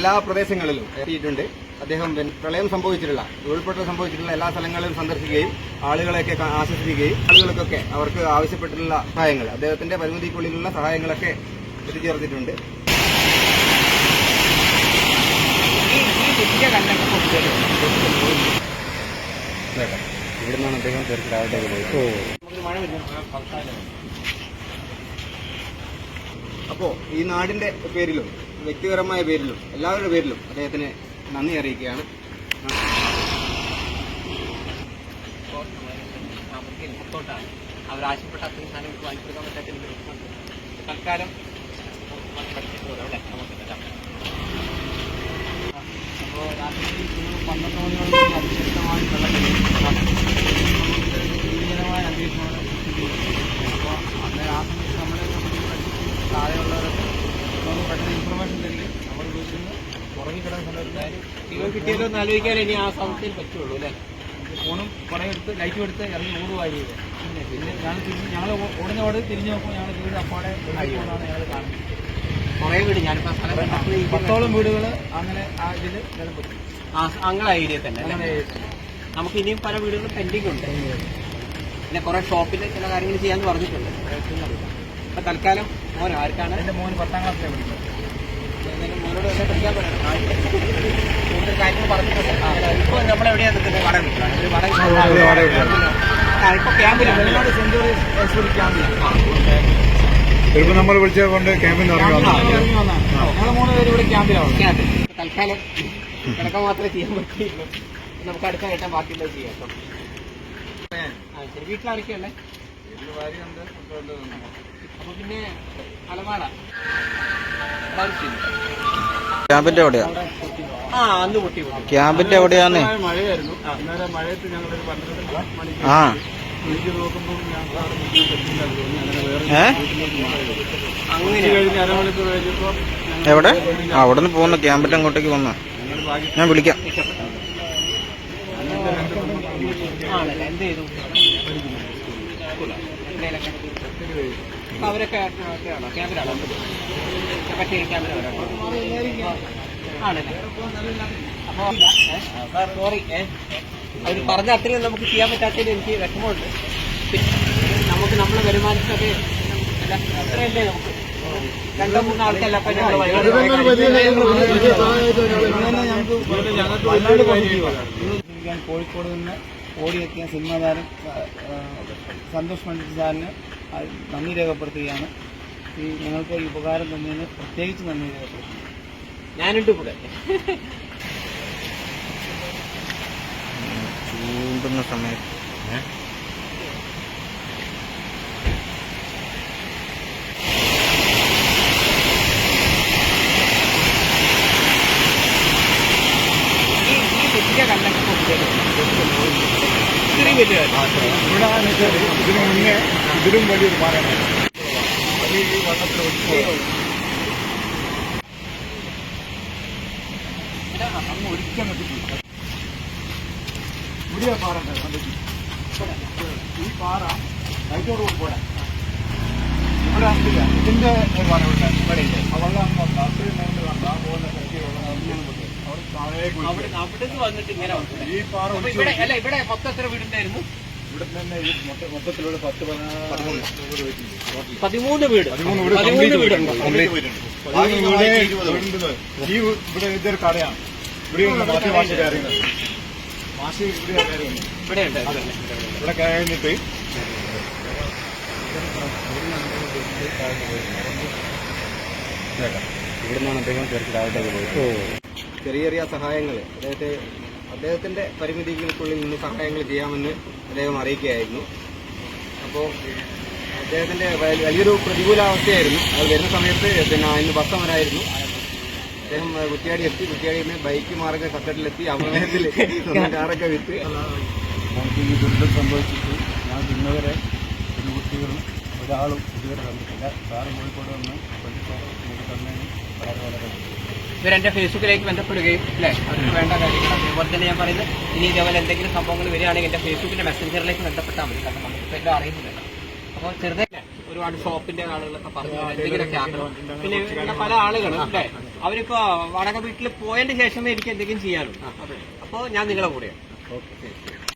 എല്ലാ പ്രദേശങ്ങളിലും എത്തിയിട്ടുണ്ട്. അദ്ദേഹം പ്രളയം സംഭവിച്ചിട്ടുള്ള, ഉരുൾപൊട്ടൽ സംഭവിച്ചിട്ടുള്ള എല്ലാ സ്ഥലങ്ങളിലും സന്ദർശിക്കുകയും ആളുകളെയൊക്കെ ആശ്വസിപ്പിക്കുകയും ആളുകൾക്കൊക്കെ അവർക്ക് ആവശ്യപ്പെട്ടിട്ടുള്ള സഹായങ്ങൾ, അദ്ദേഹത്തിന്റെ പരിമിതിക്കുള്ളിലുള്ള സഹായങ്ങളൊക്കെ എത്തിച്ചേർത്തിട്ടുണ്ട്. ഇവിടെ നിന്നാണ് അദ്ദേഹം തീർച്ചയായിട്ടും പോയത്. അപ്പോ ഈ നാടിന്റെ പേരിലും വ്യക്തിപരമായ പേരിലും എല്ലാവരുടെ പേരിലും അദ്ദേഹത്തിന് നന്ദി അറിയിക്കുകയാണ്. അവരാവശ്യപ്പെട്ട അത്രയും സാധനം വാങ്ങിക്കൊടുക്കാൻ പറ്റാത്ത തൽക്കാലം അപ്പോൾ രാത്രി 12 മണിയോളം അതിശക്തമായി ഭീകരമായ അന്തരീക്ഷമാണ്. അപ്പോൾ അന്നേരം ആ സമയത്ത് നമ്മളെ താഴെയുള്ളവരൊക്കെ നമുക്ക് പെട്ടെന്ന് ഇൻഫർമേഷൻ തരികയും നമ്മൾ വീട്ടിൽ നിന്ന് ഉറങ്ങിക്കിടന്ന സമയത്ത് നിങ്ങൾ കിട്ടിയല്ലോ എന്ന് ആലോചിക്കാൻ ഇനി ആ സമയത്തിൽ പറ്റുള്ളൂ അല്ലേ. ഫോണും കുറേ എടുത്ത് ലൈറ്റും എടുത്ത് ഇറങ്ങി ഓടുവായി. പിന്നെ ഞങ്ങൾ ഓടുന്നോട് തിരിഞ്ഞു നോക്കുമ്പോൾ ഞങ്ങൾ വീട് അപ്പാടെ പോകുന്നതാണ് ഞങ്ങൾ കാണുന്നത്. കുറേ വീട് ഞാനിപ്പോൾ സ്ഥലം 10ഓളം വീടുകൾ അങ്ങനെ ആ ഇതിൽ നിലപ്പെട്ടു. അങ്ങനെ ഏരിയ തന്നെ നമുക്ക് ഇനിയും പല വീടുകളും പെൻഡിങ് ഉണ്ട്. പിന്നെ കുറേ ഷോപ്പിൽ ചില കാര്യങ്ങൾ ചെയ്യാമെന്ന് പറഞ്ഞിട്ടുണ്ട്. അപ്പം തൽക്കാലം മോനോ ആർക്കാണ്? എൻ്റെ മോന് 10ാം ക്ലാസ്സിലെ പഠിക്കുന്നത്. മോനോട് തന്നെ പഠിക്കാൻ പറയണം. കൂടുതൽ കാര്യങ്ങൾ പറഞ്ഞിട്ടുണ്ട്. ഇപ്പോൾ നമ്മളെവിടെയാണ് നിൽക്കുന്നത്? ഇപ്പോൾ ക്യാമ്പിലാണ്. Saint George ക്യാമ്പിലാണ്. ചിലപ്പോൾ നമ്മൾ വിളിച്ചത് കൊണ്ട് ക്യാമ്പിൽ നിന്ന് ഇറങ്ങി വന്നു. ഞങ്ങൾ 3 പേര് ഇവിടെ ക്യാമ്പിലാണ്. തൽക്കാലം കിടക്കാൻ മാത്രമേ ചെയ്യാൻ പറ്റിയുള്ളൂ. നമുക്ക് അടുത്ത ഘട്ടം ബാക്കിയുള്ളത് ചെയ്യാം. ശരി, വീട്ടിലാരൊക്കെയല്ലേ? അപ്പൊ പിന്നെ അലമാട ക്യാമ്പിന്റെ എവിടെയാ? അന്ന് പൊട്ടി. ക്യാമ്പിന്റെ എവിടെയാന്ന്? മഴയായിരുന്നു. അന്നേരം മഴയത്ത് ഞങ്ങളൊരു 12 മണിക്ക് വീട്ടിൽ നോക്കുമ്പോൾ അങ്ങനെ കഴിഞ്ഞ് അരമണിക്കൂർ കഴിഞ്ഞപ്പോ എവിടെ? അവിടെ നിന്ന് പോകുന്ന ക്യാമ്പിന്റെ അങ്ങോട്ടേക്ക് വന്ന ഞാൻ വിളിക്കാം. എന്ത് ചെയ്തു? അവരൊക്കെ ക്യാമ്പിലാണോ? ആണല്ലേ. അപ്പൊ സോറി, അവർ പറഞ്ഞ അത്രയും നമുക്ക് ചെയ്യാൻ പറ്റാത്തതിൽ എനിക്ക് വിഷമമുണ്ട്. നമുക്ക് നമ്മളെ വരുമാനത്തൊക്കെ അത്രയല്ലേ നമുക്ക് 2-3 ആൾക്കല്ല. അപ്പൊ ഞാൻ കോഴിക്കോട് നിന്ന് ഓടിയെത്തിയ സിനിമാ താരം സന്തോഷ് പണ്ഡിറ്റ് സാറിന് നന്ദി രേഖപ്പെടുത്തുകയാണ്. ഈ ഞങ്ങൾക്ക് ഈ ഉപകാരം തന്നതിന് പ്രത്യേകിച്ച് നന്ദി രേഖപ്പെടുത്തുന്നു. ഞാനുണ്ട് കൂടെ. ചൂണ്ടുന്ന സമയത്ത് ഇതിനു മുന്നേ ഇതിലും വലിയൊരു പാറയാണ്. അത് ഈ വള്ളത്തിൽ അങ്ങ് ഒരിക്കാൻ പറ്റില്ല. ഇവിടെ പാറ ഈ പാറ കൈത്തോട് പോരാ. ഇവിടെ അന്നില്ല. ഇതിന്റെ പാറ ഇവിടെ ആ വെള്ളം അത്രയും നേരം കണ്ട ആ പോകുന്ന അവിടുന്ന് വന്നിട്ട് ഇങ്ങനെ ഈ പാറ ഇവിടെ മൊത്തം എത്ര വീടുണ്ടായിരുന്നു? ഇവിടെ തന്നെ മൊത്തത്തിലുള്ള 13 വീട്. 13 വീടുണ്ട്. ഈ ഇവിടെ ഇതൊരു കടയാണ്. ഇവിടെ മാഷ കയറുന്നത്. മാഷ് ഇവിടെ കയറുന്നത്. ഇവിടെ കഴിഞ്ഞിട്ട് ഇവിടെ നിന്നാണ് അദ്ദേഹം തീർച്ചയായിട്ടും പോയത്. ചെറിയ ചെറിയ സഹായങ്ങൾ അദ്ദേഹത്തിന്റെ പരിമിതികൾക്കുള്ളിൽ നിന്ന് സഹായങ്ങൾ ചെയ്യാമെന്ന് അദ്ദേഹം അറിയിക്കുകയായിരുന്നു. അപ്പോൾ അദ്ദേഹത്തിന്റെ വലിയൊരു പ്രതികൂലാവസ്ഥയായിരുന്നു. അത് വരുന്ന സമയത്ത് ഇന്ന് ബസ് സമരമായിരുന്നു. അദ്ദേഹം കുറ്റ്യാടി എത്തി. കുറ്റ്യാടിയിൽ നിന്ന് ബൈക്ക് മാർഗം കത്തട്ടിലെത്തി. അപകടത്തിൽ കാറൊക്കെ വിറ്റ് നമുക്ക് ഈ ദുരിതം സംഭവിച്ചിട്ട് ഞാൻ ഇന്നുവരെ ഒരു കുട്ടികളും ഒരാളും ഇതുവരെ കണ്ടിട്ടില്ല. സാറ് കോഴിക്കോട് വന്ന് നമുക്ക് തന്നതിന് വളരെ വളരെ ഇവരെന്റെ ഫേസ്ബുക്കിലേക്ക് ബന്ധപ്പെടുകയും അല്ലേ അവർക്ക് വേണ്ട കാര്യങ്ങൾ അതേപോലെ തന്നെ ഞാൻ പറയുന്നത് ഇനി ഇതേപോലെ എന്തെങ്കിലും സംഭവങ്ങൾ വരികയാണെങ്കിൽ എന്റെ ഫേസ്ബുക്കിന്റെ മെസ്സഞ്ചറിലേക്ക് ബന്ധപ്പെട്ടാൽ മതി. കാരണം നമുക്കിപ്പോൾ എല്ലാം അറിയുന്നില്ല. അപ്പോൾ ചെറുതായിട്ട് ഒരുപാട് ഷോപ്പിന്റെ ആളുകളൊക്കെ പറഞ്ഞു എന്തെങ്കിലുമൊക്കെ ആക്കണം. പിന്നെ പല ആളുകളും അല്ലേ അവരിപ്പോ വാടക വീട്ടിൽ പോയതിന് ശേഷമേ എനിക്ക് എന്തെങ്കിലും ചെയ്യാനുള്ളൂ. അപ്പോ ഞാൻ നിങ്ങളെ കൂടെയാണ്. ഓക്കെ.